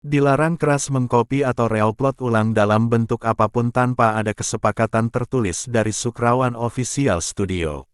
Dilarang keras mengcopy atau reupload ulang dalam bentuk apapun tanpa ada kesepakatan tertulis dari Sukrawan Official Studio.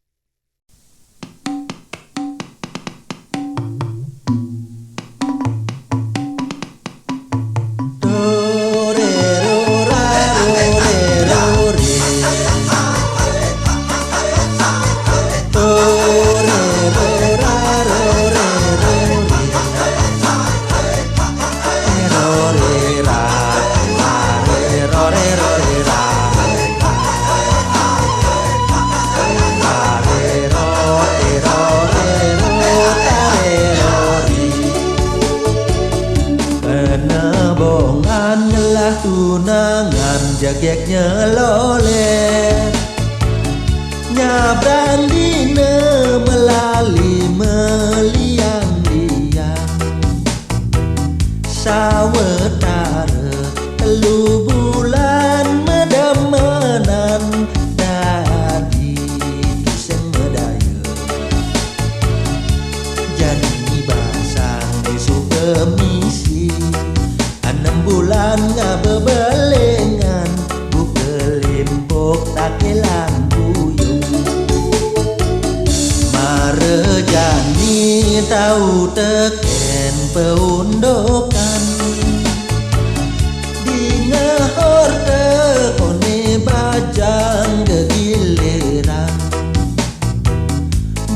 Tunangan jageknya loleh nyabrang dina melali meliang-liang sawetara telu bulan medemenan dadi kiseng medaya jadi basang besok kemisi 6 bulan ngabebelengan bukelimpuk takelan buyung marejani tahu teken peundokan di ngehor tekone bajang gegiliran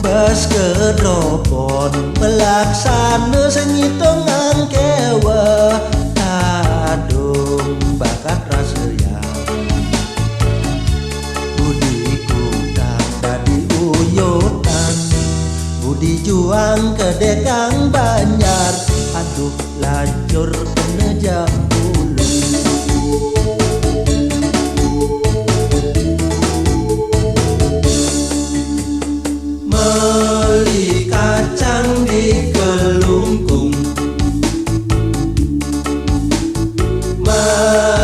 bas kedropon melaksana sengitongan kewa adung bakat rasaya budiku tak dadi uyutan budi juang kedekang banyar aduh lajur kena jambulu meli kacang di kelungkung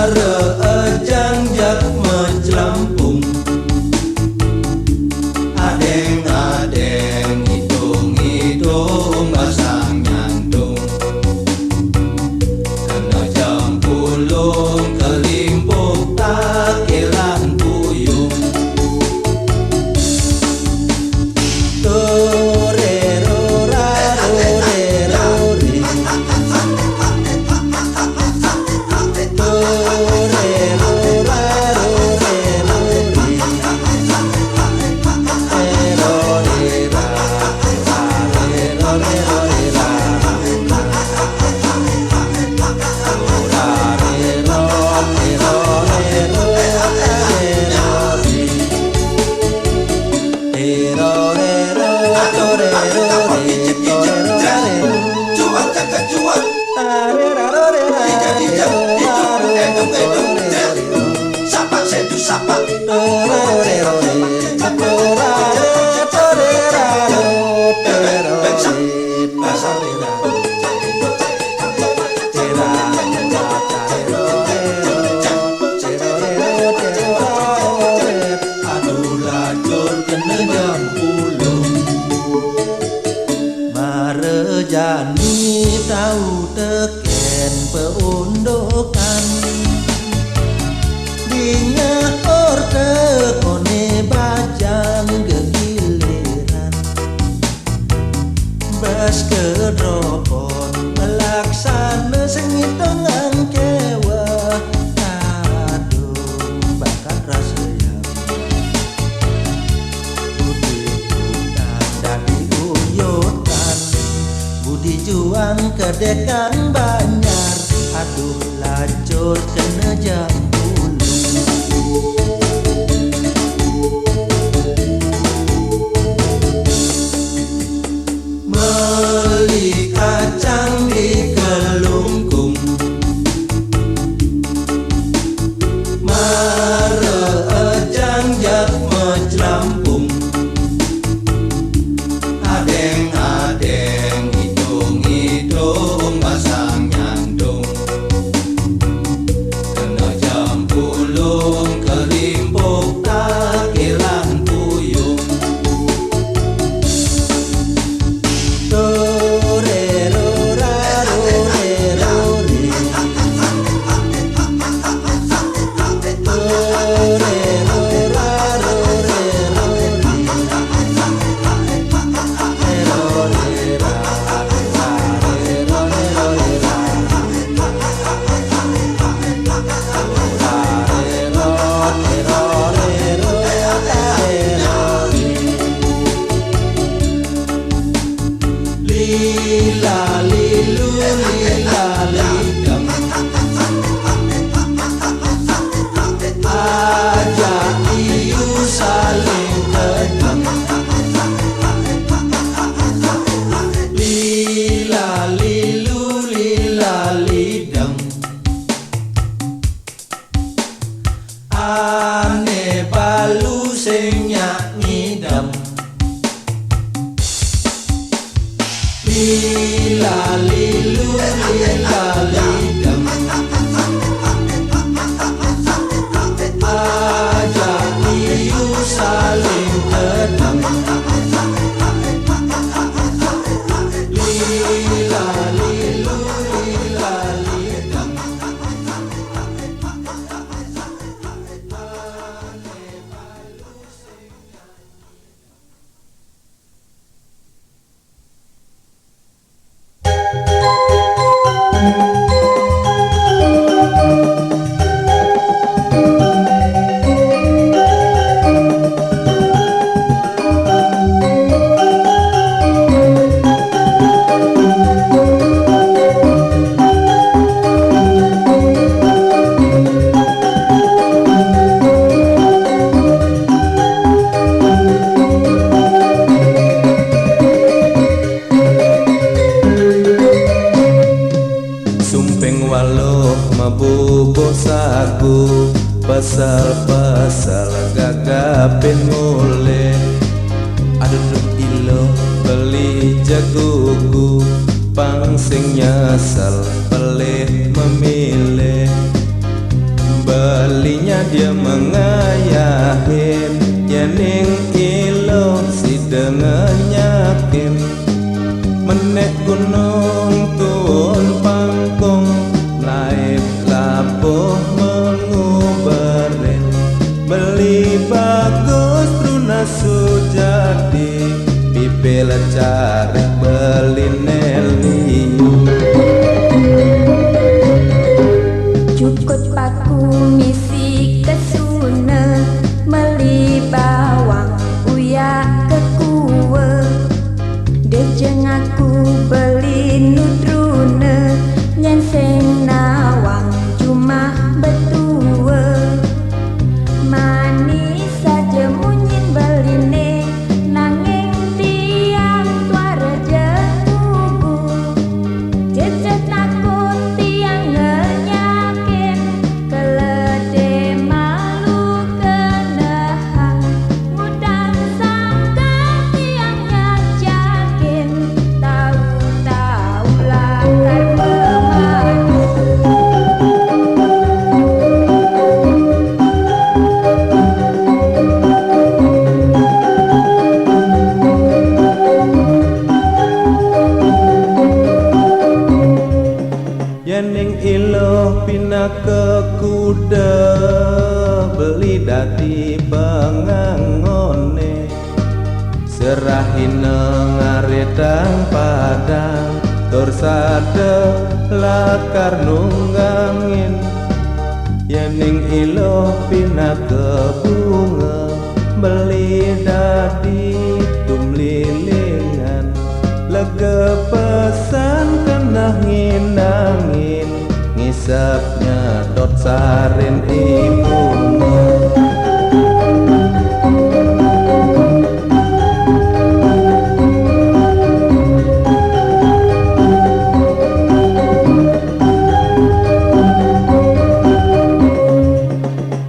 marejang jak menjelampung adeng-adeng hitung-hitung basang nyantung kena jam pulung kelimpuk takilan puyung marejani tahu teken peundokan di ngehor tekone bajang gegiliran bas kedropon melaksana sengitongan kewa adung bakat rasaya budi juang kedekan banyar aduh lacur kena jambulu meli kacang di kelungkung marejang jak menjelampung adeng-adeng hitung-hitung basang nyantung kena jam Lila lilu lila lidam, ajak iu saling kedam. Lila lilu lila lidam, ane balu sing nyak ngidam. Lila lilu lila lidam, ajak iu saling kedam. Lila lilu lila lidam. Sumping waluh mabubuh sagu, pasal-pasal gagapin mulih. Aduduk ilo beli jagugu, pangsing nyasal pelih memilih. Belinya dia mengayahin, yening ilo si dengan yakin. Menek gunung turun pangkung, naik labuh menguberin. Beli bagus lunas sujadi, pipil cari beli neliu. Cukut paku misi kesuna, meli bawang uya ke kuwe. Dejeng aku beli nutrune, nyenseng nawang cuma betua. Manis saja munyin beline, nanging tiang tuara jetugu. Jejet takut tiang ngenyakin, kelede malu kenehan. Mudah sangka tiang nyajakin, tahu-tahu lakar pemadu. Yening ilo pina ke kuda, beli dadi bangangone. Serahin ngaredang padang, tur sade lakar nunggangin. Yening ilo pina ke bunga, beli dadi tumlilingan. Lega pesan kena nginangin, ngisapnya dot sarin ibumu.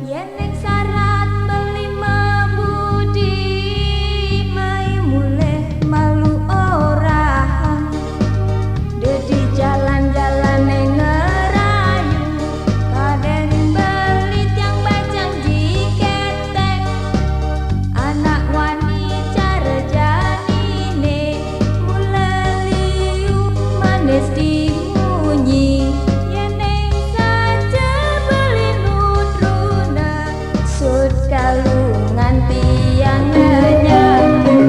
Yeneng syarat beli mabudi, mai mulih malu orahan. Dedi jalan-jalan ngerayu, kaden beli tiang bajang diketek. Anak wani cara janine, mulai liu manis dimunyi. Yeneng saja beli nutruna, sud kalungan tiang ngenyakin.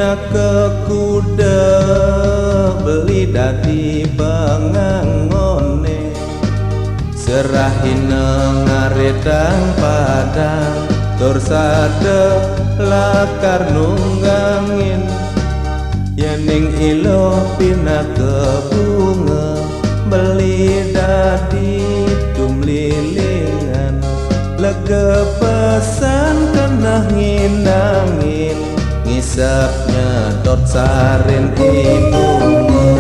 pina ke kuda beli dadi pangangone serahin ngaredang padang tur sade lakar nunggangin yening ilo pina ke bunga beli dadi tumlilingan lega pesan kena nginangin ngisapnya dot sarin ibumu.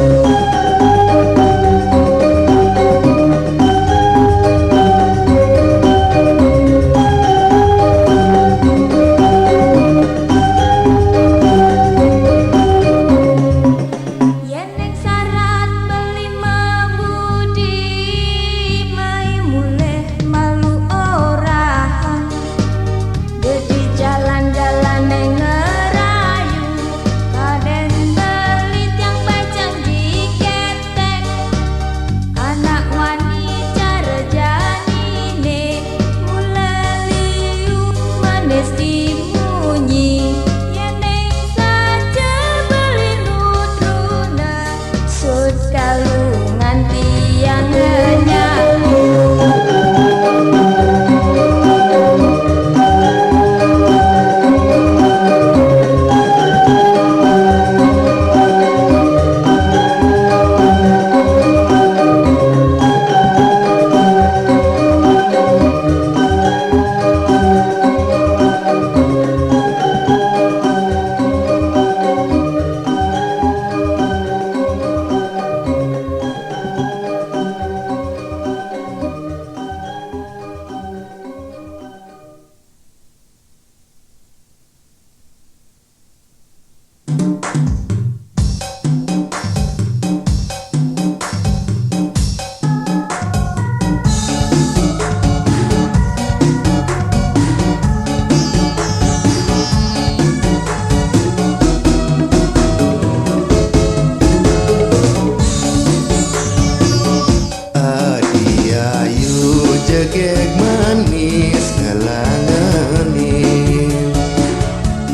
Jegek manis ngelangenin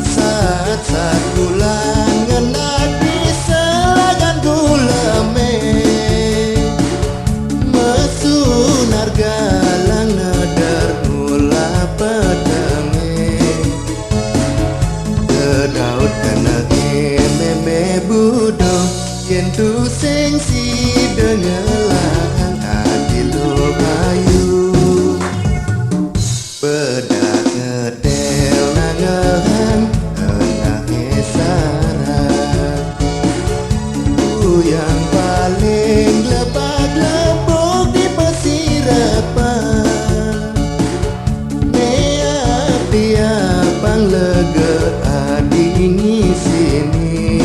saat bulan ngenak di selagan gulame mesunar galang nedar mula pedenge kedaut kenake meme budo yen tu sing si dengelang adilu ayu bedak ngedel nangehan enake saran yang paling lebak-lebok di pesirapan meap tiapang lega adi sini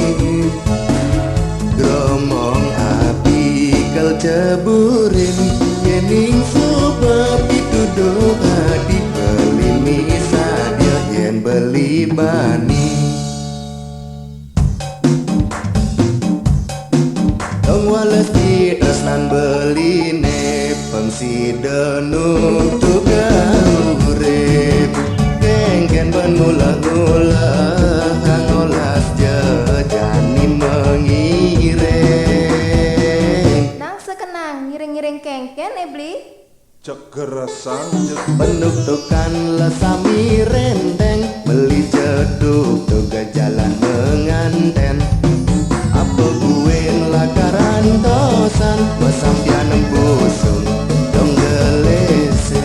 gromong api kal ceburin yening sebab itu doa di pelimi sadia yen beli bani dong wales di esnan beline pengsi denuk tukang urip kengken bengulah-ngulah hangolas jejani mengiring Nang sekenang ngiring-ngiring kengken ebli Cegeresang penuktukan lesami rendeng beli ceduk tuga jalan menganten apa buin lakaran tosan mesampian busung dong gelese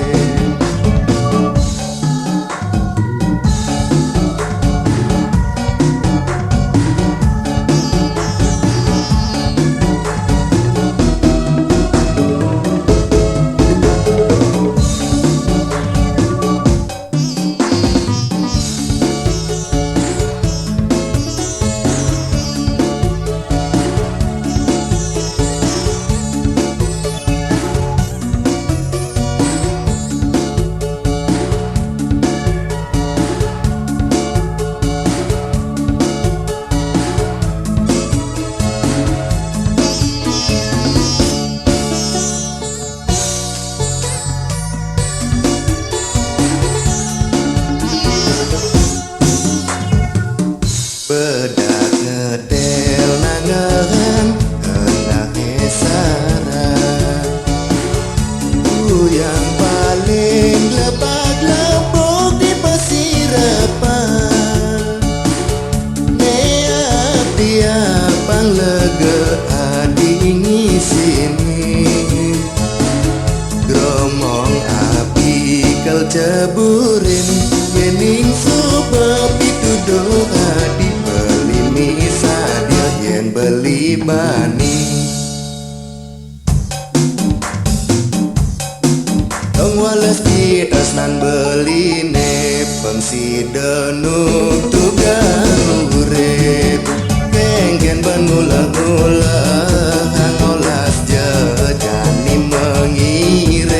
si denuk tugang urip kengken benulah-ulah ngolas jejani mengiring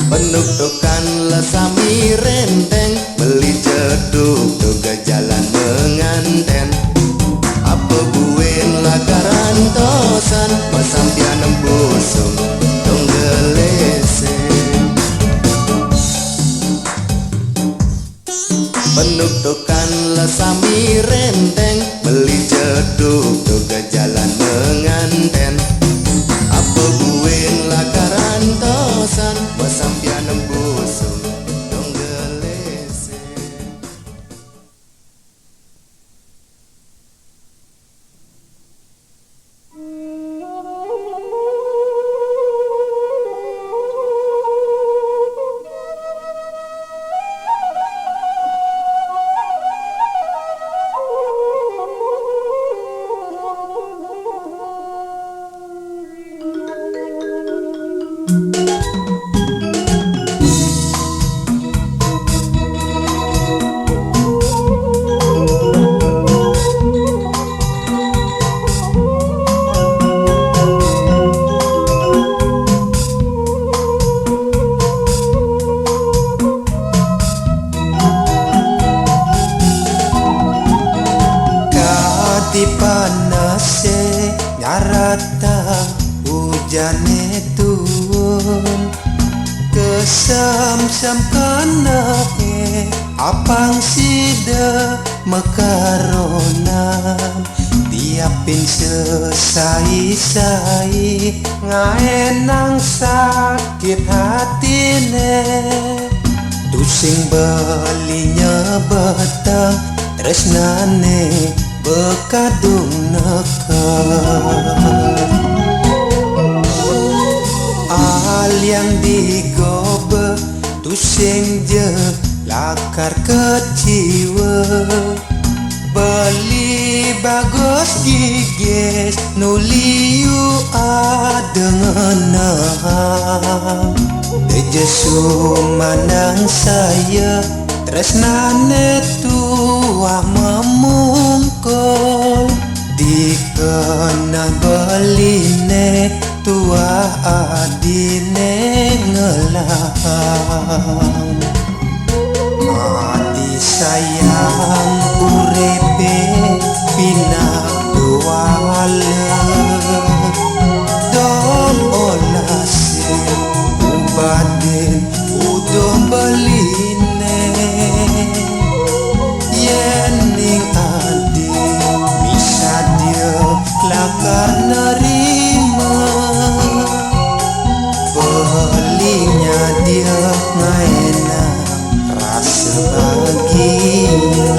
penuktukan lesami renteng beli ceduk tuga jalan menganten apa buen lakaran tosan masampian busung dong gelese penuktukan lesami renteng beli ceduk tuga jalan menganten apa buen lakaran tosan masampian busung dong gelese. Kati panase nyarata hujane turun kesam-sam kanake apang sida mekaronan tiapin sesai-sai ngaenang sakit hatine tusing belinya betang tresnane bekadung nekar al yang digobe tusing je lakar keciwe beli bagus giges nuliu adengenang dejesu manang saya tresnane tua memungkul dikena beline tua adine ngelang mati sayang urepe pinak duale dom olase ubaden udom beline yening adi bisa dia lakar nerima belinya dia ngaena rasa bahagia.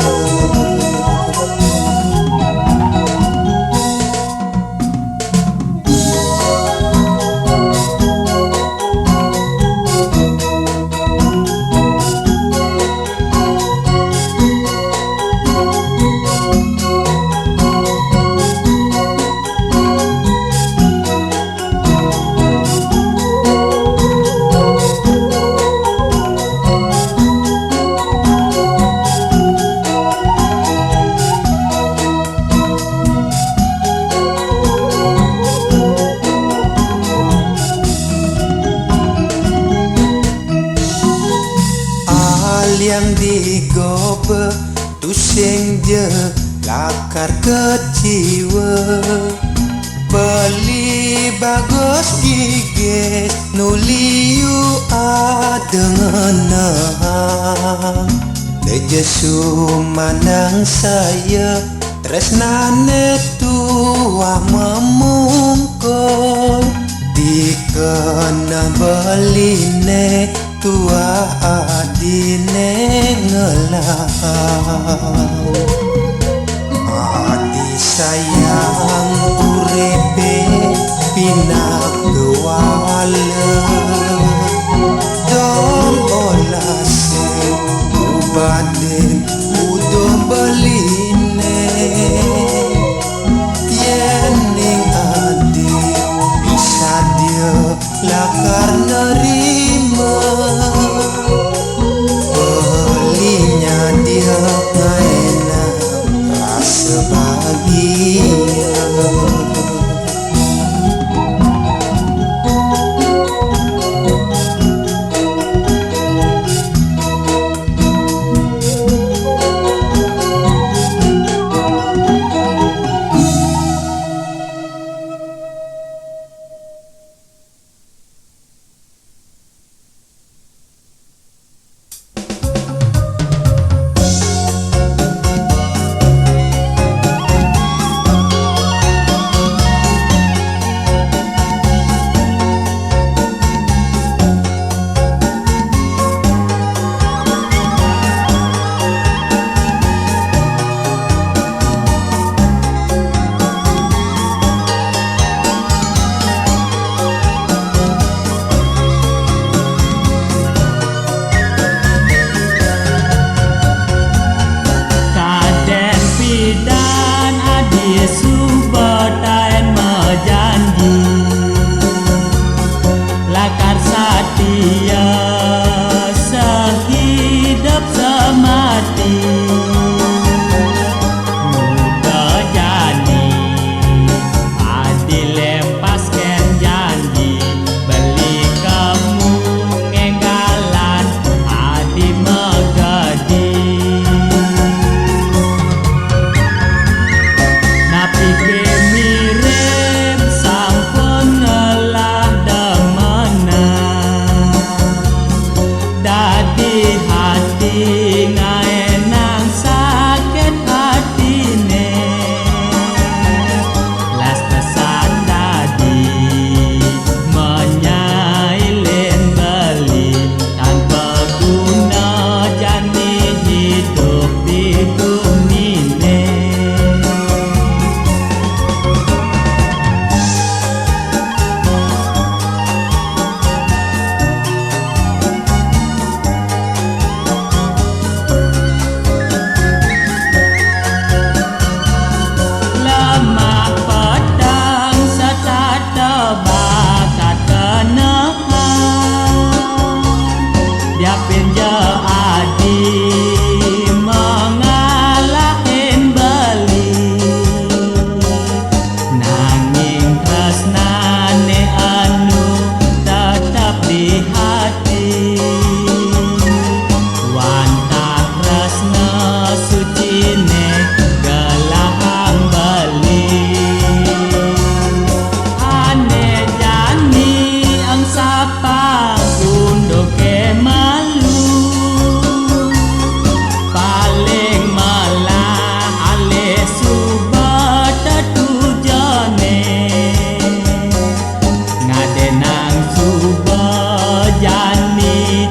Yang digobe tusing je lakar keciwe beli bagus giges nuliu adengenang dejesu manang saya tresnane tua memungkul dikena beline tua adine ngelang hati sayang urepe pinak duale dom olase ubaden udom beline yening adi bisa dia lakar nerima dia sehidup semati. Muda jani adi lepaskan janji, beli kamu ngenggalan adi megadi. Napi ke mirip sampun ngelah demena, dadi hati ngaenang sakit hatine. Las pesan dadi menyailin beli, tanpa guna jani hidup di dumine. Lemak pedang setata bakat kenehan, dia pinja adi mengalahin beli. Nanging tresnane anu tetap di hati, wantah tresna sucine gelahang beli. Ane jani ang sapang undok ke malu, paling malah ale subat tetujane. Ngadenang suba jani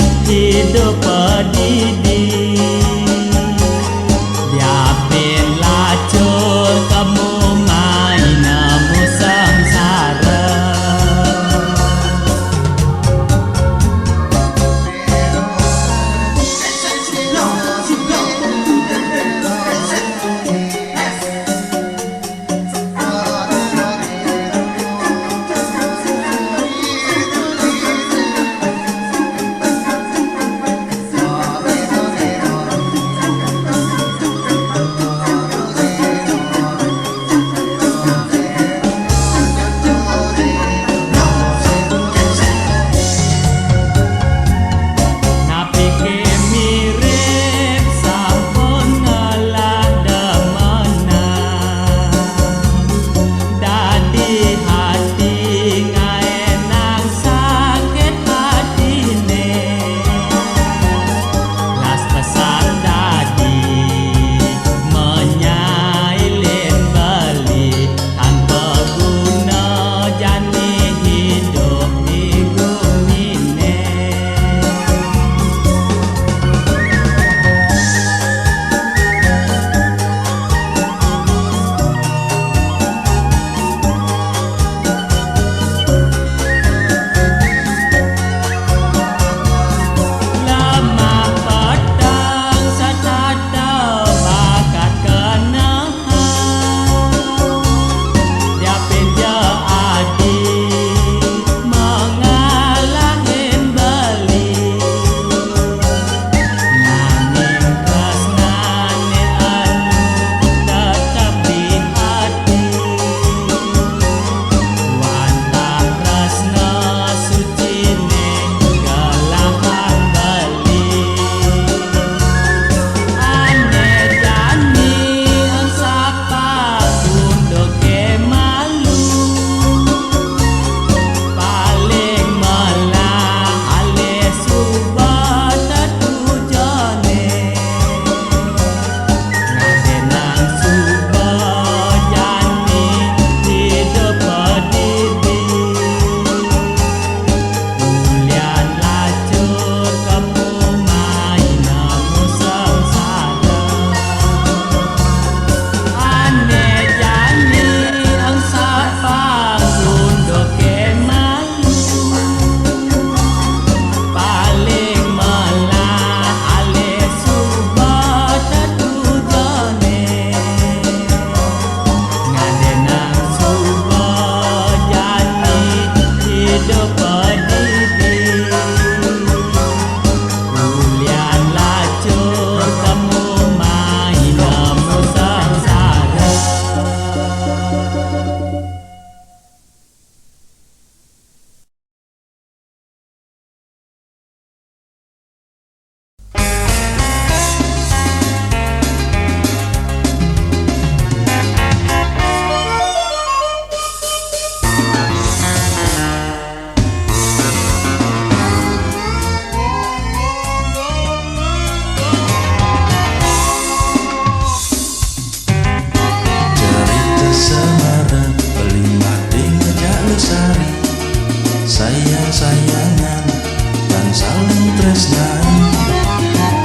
tresnani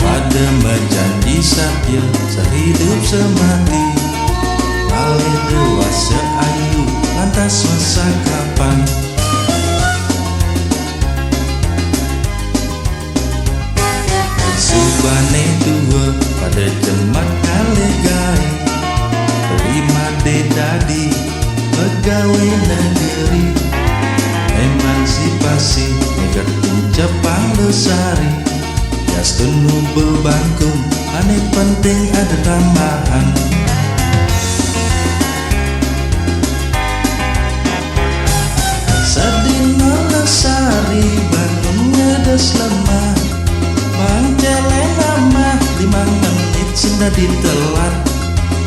pada menjanji setia sehidup semati. Kali dewasa ayu lantas masa kapan? Subane dua pada cemat kali gai Terima dadi pegawai negeri. Emansipasi negat Jepang lesari. Yastunu bebangkum aneh penting ada tambahan. Sadina lesari bangunnya des lemah. Mangkeleng lama 5 menit sudah ditelat.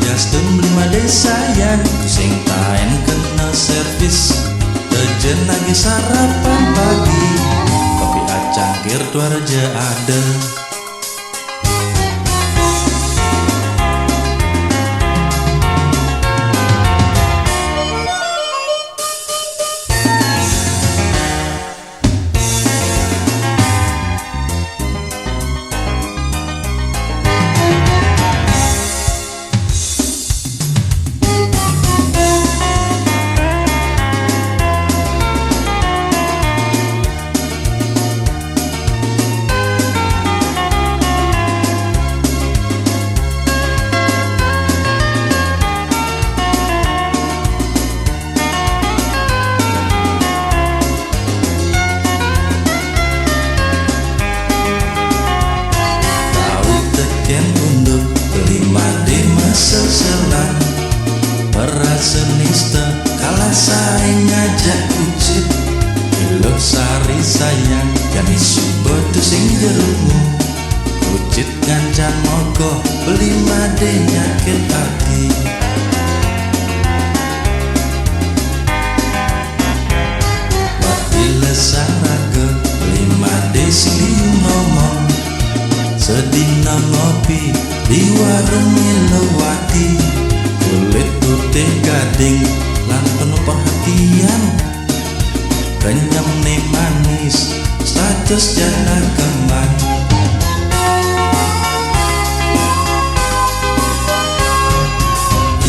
Yastun 5 desa yang sing taen kena servis. Dejen lagi sarapan pagi. Kopi acangkir Dwarja ada. Seselang perasenista kalah saing ngajak kucit. Ilok sari sayang jani subotu sing jerumu. Kucit ngancan mogo beli made nyakit hati. Wapila saraga beli made sing ngomong. Sedina ngopi di warung Milawati. Kulit putih gading lan penuh perhatian. Renyem nih manis status jana kembang.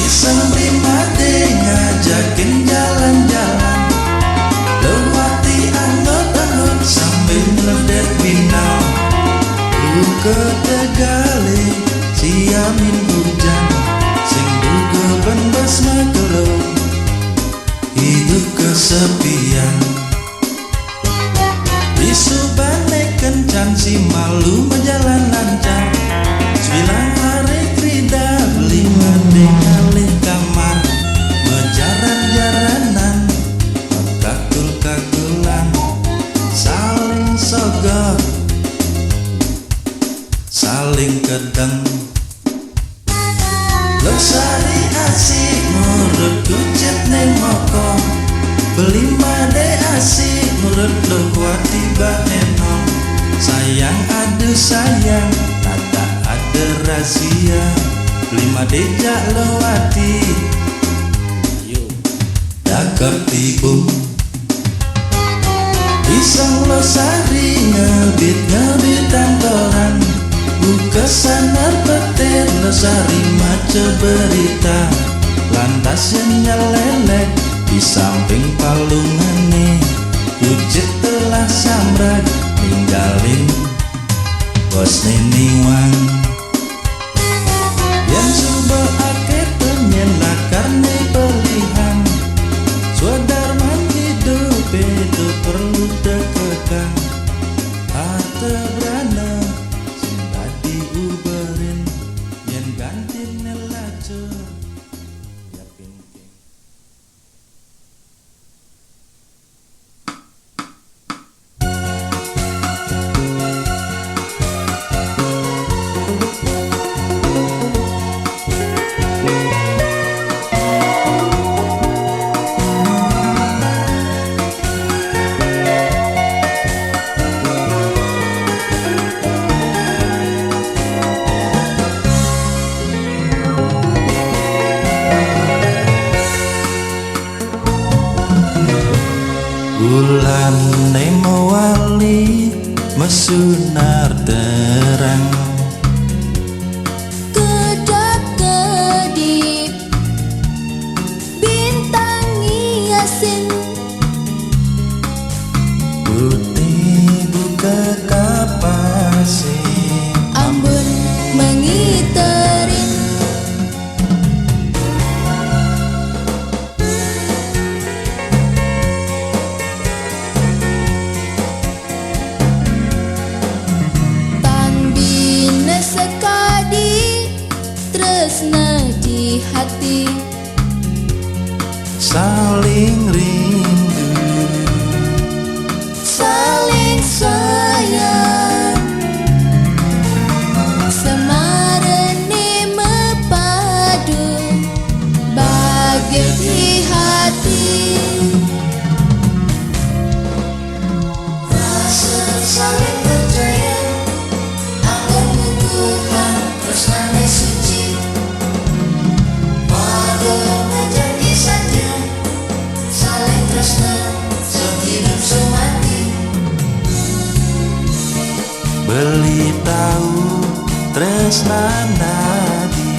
Iseng primade ngajakin jalan-jalan. Lewati angot-angot sambil meledet winau. Ke Tegale siamin hujan sing duga benbas magelo. Hidup kesepian di Subane kencan si malu berjalan lancar. 9 hari krida 5 dengalih kamar. Menjaran-jaranan kakul-kakulan saling sogok saling kedeng. Lesari asik nurut kucit neng moko. Beli made asik nurut lewati enong. Sayang aduh sayang tak ada rahasia. Beli made jak lewati dagak tibu. Iseng lesari ngebit-ngebitan koran. Buka sanar petir lesari maca berita. Lantas yang nyelelek di samping palungane. Kucit telah samrak ninggalin bos neniwang. Yang coba ake penyen lakarne pelihan. Swadarman hidup itu perlu dekekan. Harta berana uberin yang ganti nelacur. mesunar terang. Kedap-kedip bintang hiasin, Putih buka kapasin, ambun mengiterin. Pambina sekadi tresna di hati, saling rindu, saling sayang, semarene mepadu bagai di hati. Rasa saling percaya akan Tuhan tresnane suci, pada menjadi satu, saling tresna sehidup semati. beli tahu tresna nadi.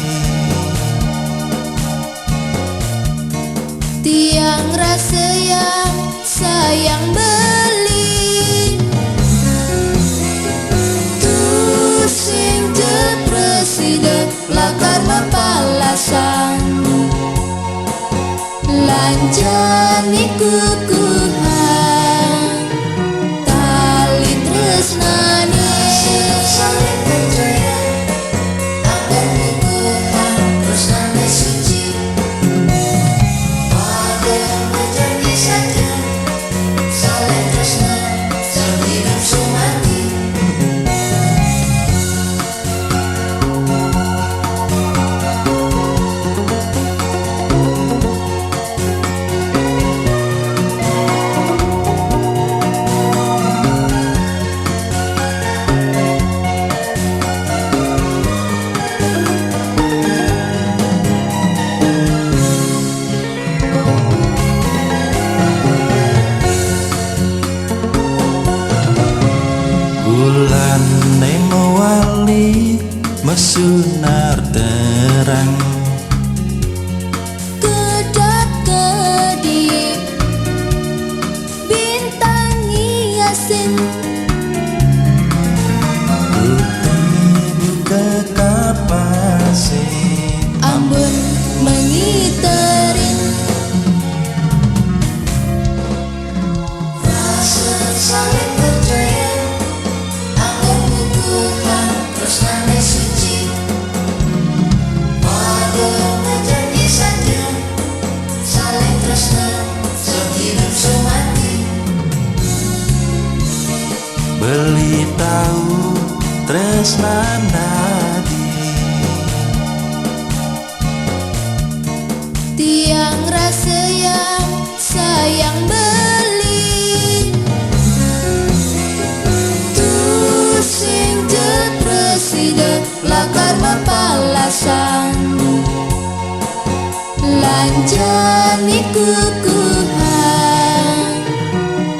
Tiang rasa yang sayang beli, tu sing depresi dek lakar mapalasan, lanjani kukuhan tali tresnani. Saling percaya akan Tuhan tresnani suci, pada menjadi satu, saling tresna sehidup semati. Bulan mewali mesunar terang. Kedap-kedip bintang hiasin, Putih buka kapasin, ambun mengiterin. Rasa saling percaya akan Tuhan tresnane suci, pada menjadi satu, saling tresna sehidup semati. beli tahu tresna nadi. Tiang rasa yang sayang beli, tu sing depresi dek lakar mapalasan, lanjani kukuhan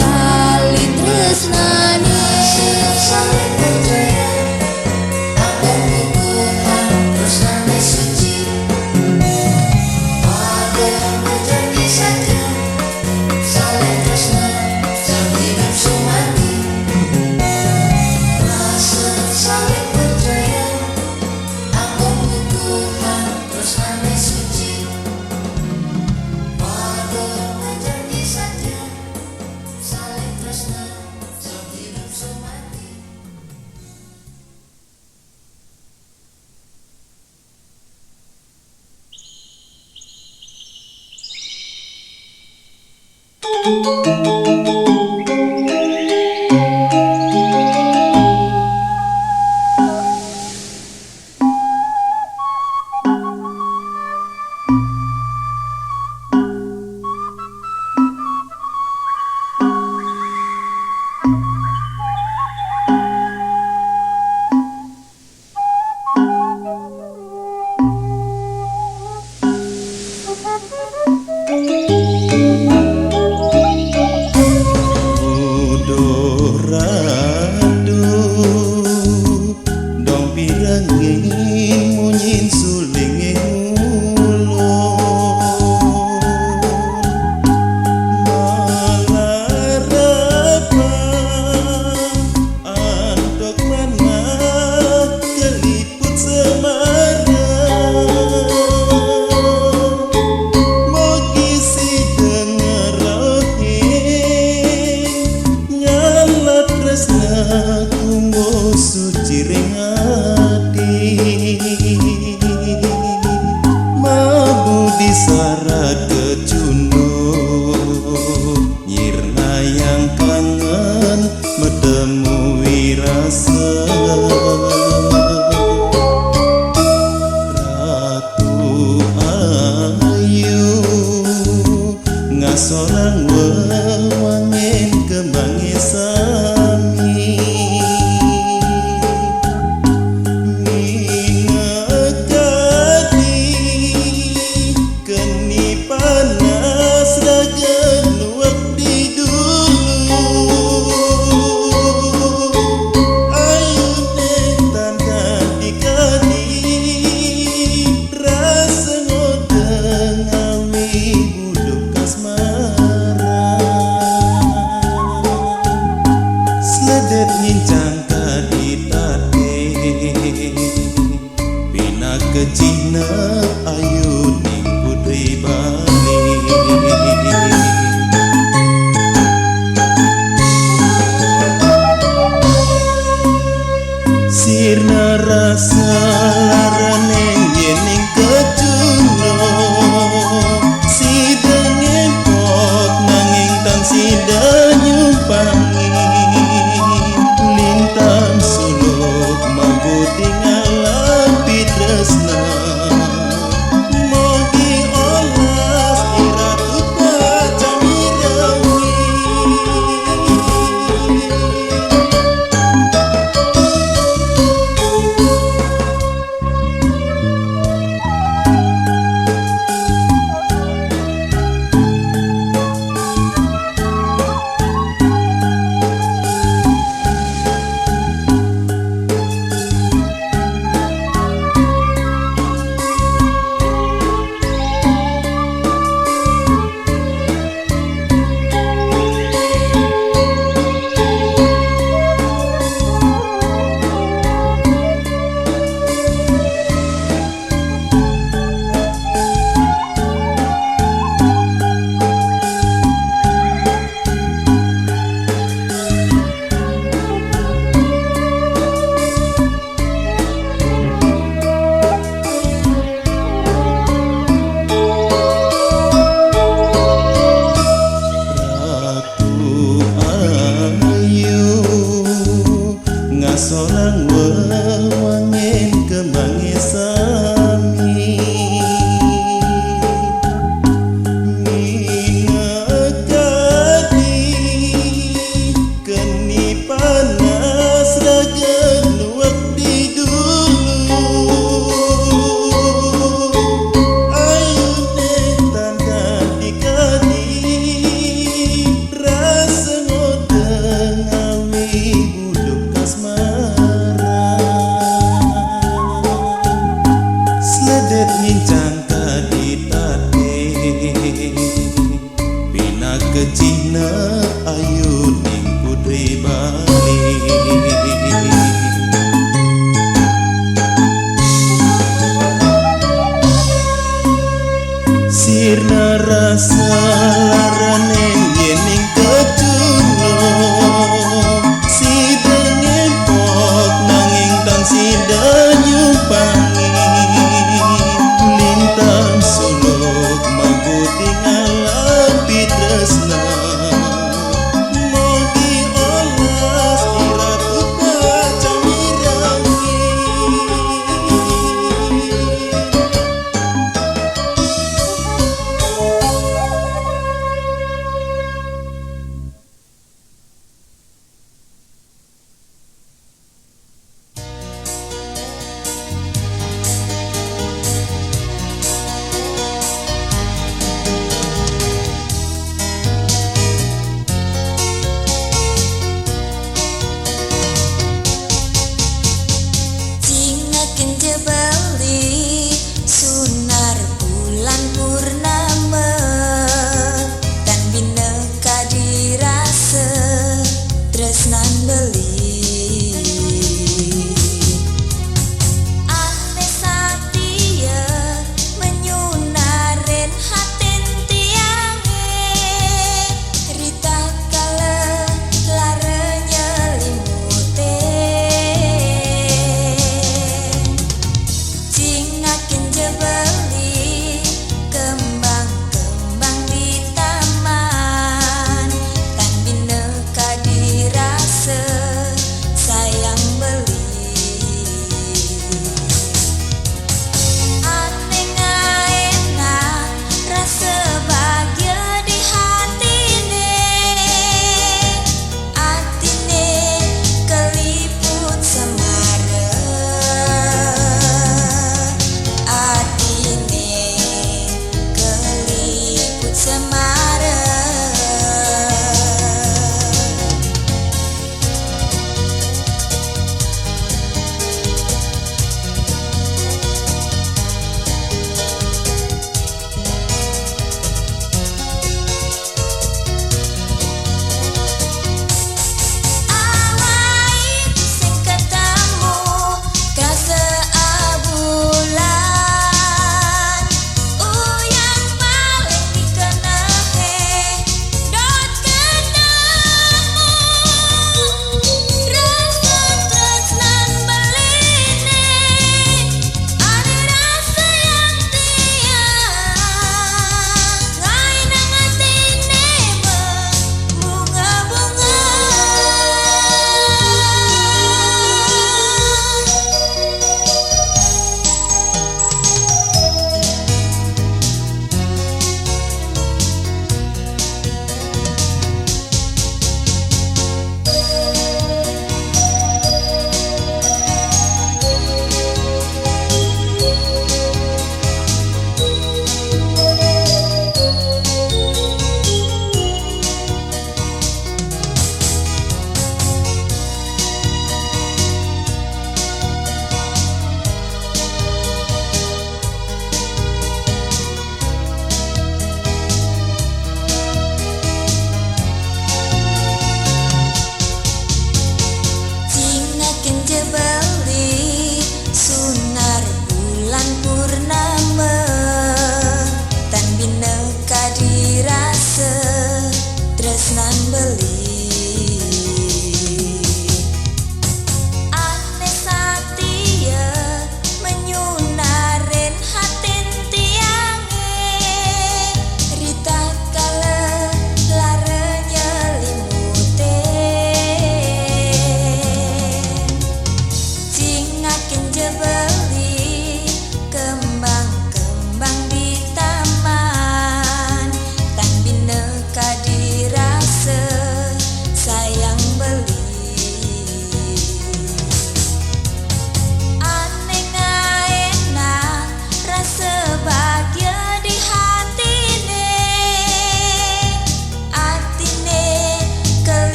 tali tresnani. Saling percaya akan Tuhan tresnane suci, pada menjadi satu, saling tresna sehidup semati. Rasa saling percaya akan Tuhan tresnane suci, pada menjadi satu, saling tresna sehidup semati. angin munyin suling suci ring ati mabu disarat kecundo nyirna yang kangen medemu wirasa Ratu ayu ngasorang wewangen kembange sami nyincang kaditate bina kecina ayu ning putri Bali sirna rasa laraneng yening kecuno sidang empot nanging tan sidang nyumpangi lintang suluk mampu tinggal api tresna mogi olas iratu kaca mirawi ngasorang wewangen kembange sami ngakati keni panas raga nuak di dulu ayu netan kadikadi rasa ngodeng awi buduk kasmaran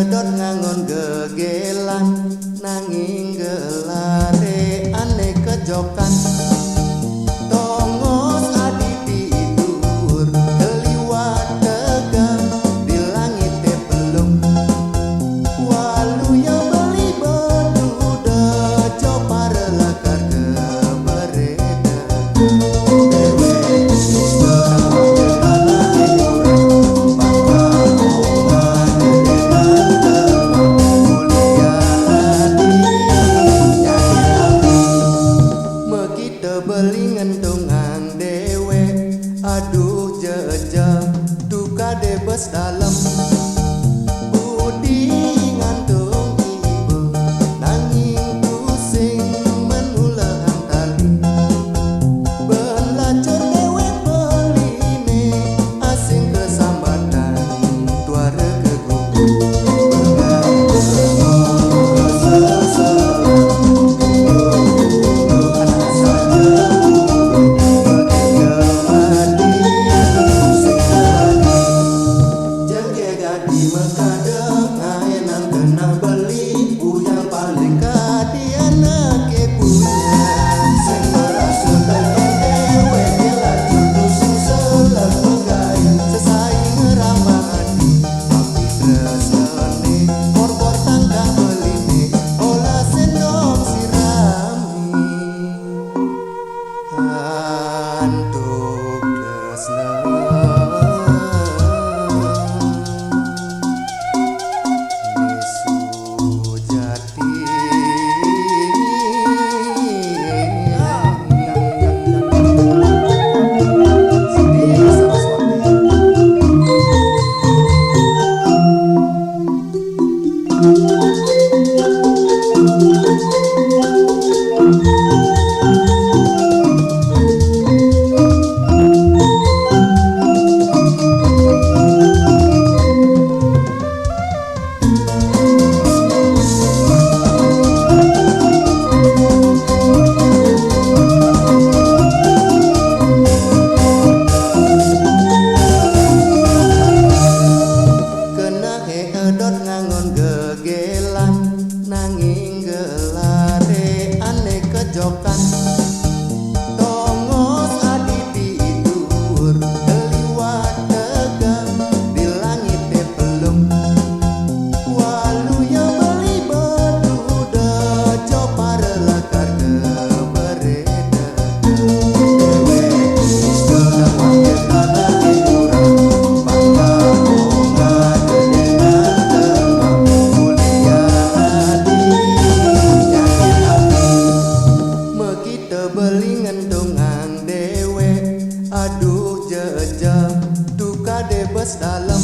Edot ngangon gegelan nanging gelare ane kejokan tongos adi tidur keliwat tegang di langit belum walu ya beli beduda coba relakar ke bereda dewe belingan tungang dewe aduh jejak duka debes dalam budi ngantung ibu nanging pusing menulahan tali belacur dewe beline asing kesambatan tuara kegugu edot ngangon gegelan nanging gelare ane kejokan tongos adi tidur keliwat tegang di langit belum walu ya beli beduda coba relakar ke bereda dewe sedang wakil tanah hiburan bangga belingan tungang dewe aduh jejak duka debes dalam